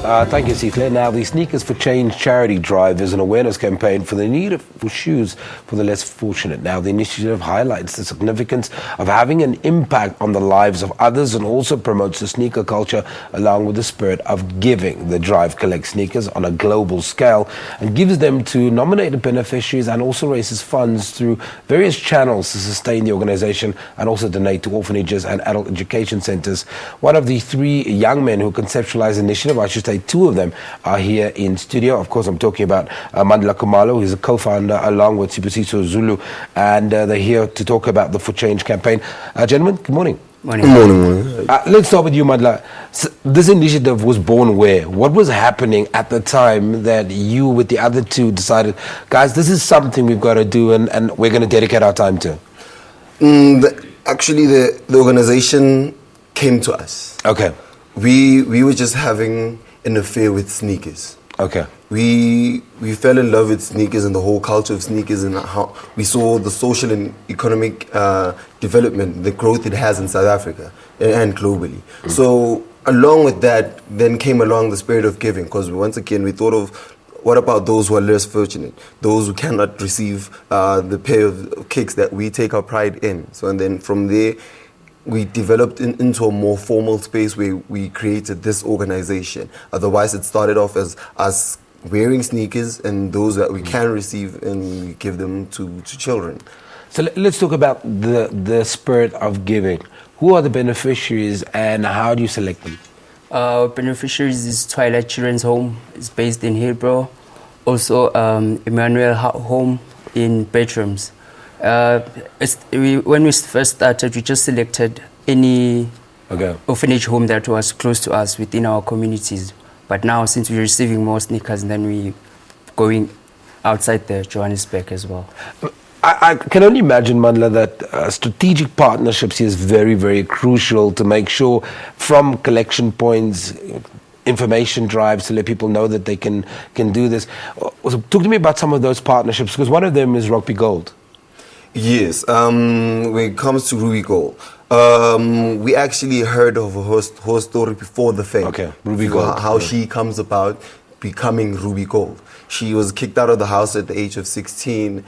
Thank you, Sihle. Now, the Sneakers for Change charity drive is an awareness campaign for the need for shoes for the less fortunate. Now, the initiative highlights the significance of having an impact on the lives of others and also promotes the sneaker culture along with the spirit of giving. The drive collects sneakers on a global scale and gives them to nominated beneficiaries and also raises funds through various channels to sustain the organization and also donate to orphanages and adult education centers. One of the three young men who conceptualized the initiative, I should say two of them, are here in studio. Of course, I'm talking about Mandla Kumalo, who's a co-founder along with Sibusiso Zulu, and they're here to talk about the For Change campaign. Gentlemen, good morning. Morning. Good morning. Let's start with you, Mandla. So this initiative was born where? What was happening at the time that you, with the other two, decided, guys, this is something we've got to do and we're going to dedicate our time to? Actually, the organization came to us. Okay. We were just having an affair with sneakers. Okay. We fell in love with sneakers and the whole culture of sneakers and how we saw the social and economic development, the growth it has in South Africa and globally. So along with that, then came along the spirit of giving, because once again we thought of what about those who are less fortunate, those who cannot receive the pair of kicks that we take our pride in. So and then from there, we developed into a more formal space where we created this organization. Otherwise, it started off as us wearing sneakers and those that we can receive and we give them to children. So let's talk about the spirit of giving. Who are the beneficiaries and how do you select them? Beneficiaries is Twilight Children's Home. It's based in Hillbrow. Also, Emmanuel Home in Bedrooms. When we first started, we just selected any orphanage home that was close to us within our communities. But now, since we're receiving more sneakers, then we're going outside the Johannesburg as well. I can only imagine, Mandla, that strategic partnerships is very, very crucial to make sure from collection points, information drives to let people know that they can do this. So talk to me about some of those partnerships, because one of them is Rugby Gold. Yes, when it comes to Ruby Gold, we actually heard of her story before the fame. Okay, Ruby Gold. How she comes about becoming Ruby Gold. She was kicked out of the house at the age of 16,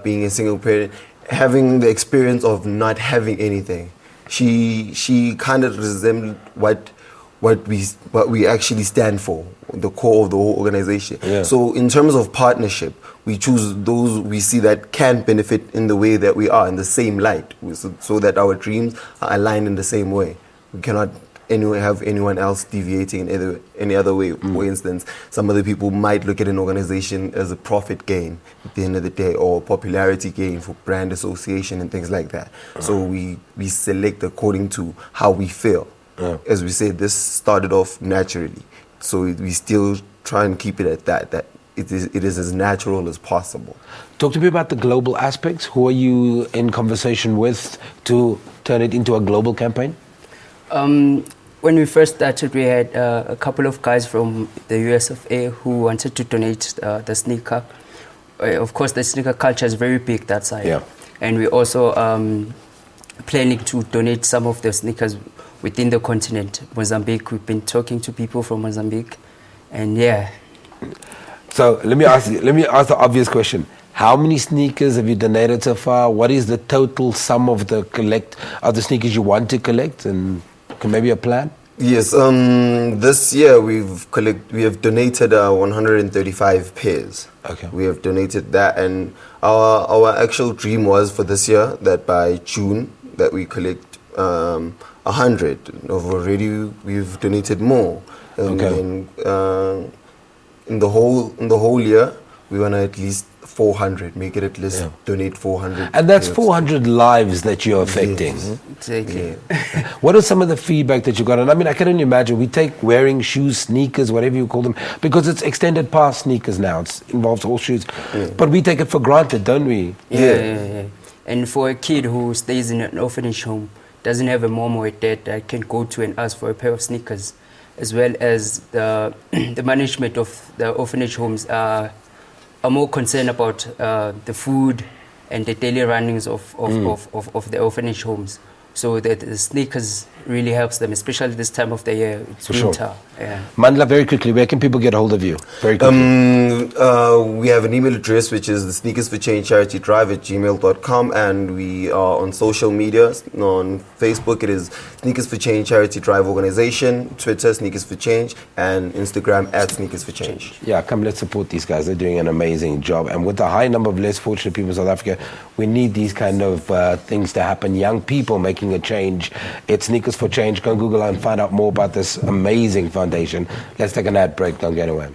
being a single parent, having the experience of not having anything. She kind of resembled what we actually stand for, the core of the whole organization. Yeah. So in terms of partnership, we choose those we see that can benefit in the way that we are, in the same light, so that our dreams are aligned in the same way. We cannot have anyone else deviating in any other way. For instance, some other people might look at an organization as a profit gain at the end of the day, or popularity gain for brand association and things like that. So we select according to how we feel. As we said, this started off naturally, so we still try and keep it at that it is as natural as possible. Talk to me about the global aspects. Who are you in conversation with to turn it into a global campaign? When we first started, we had a couple of guys from the US of A who wanted to donate the sneaker. Of course, the sneaker culture is very big that side. Yeah. And we also planning to donate some of the sneakers within the continent, Mozambique. We've been talking to people from Mozambique, and yeah. So let me ask the obvious question. How many sneakers have you donated so far? What is the total sum of the sneakers you want to collect, and maybe a plan? Yes, this year we have donated 135 pairs. Okay. We have donated that, and our actual dream was for this year that by June that we collect 100. Already we've donated more. And in the whole year we want to at least 400, make it at least donate 400. And that's 400 lives that you're affecting. Yes. Exactly. Yeah. What are some of the feedback that you got? And I mean, I can only imagine, we take wearing shoes, sneakers, whatever you call them, because it's extended past sneakers now. It involves all shoes. Yeah. But we take it for granted, don't we? Yeah. And for a kid who stays in an orphanage home, doesn't have a mom or a dad that can go to and ask for a pair of sneakers, as well as the management of the orphanage homes are more concerned about the food and the daily runnings of the orphanage homes. so that the sneakers really helps them, especially this time of the year. It's For sure. winter. Yeah. Mandla, very quickly, where can people get a hold of you? Very quickly. We have an email address which is the Sneakers for Change Charity Drive at gmail.com, and we are on social media. On Facebook it is Sneakers for Change Charity Drive Organization, Twitter Sneakers for Change, and Instagram at Sneakers for Change. Yeah, come, let's support these guys. They're doing an amazing job. And with the high number of less fortunate people in South Africa, we need these kind of things to happen. Young people making a change. It's Sneakers for Change. Go on Google and find out more about this amazing foundation. Let's take an ad break. Don't get away.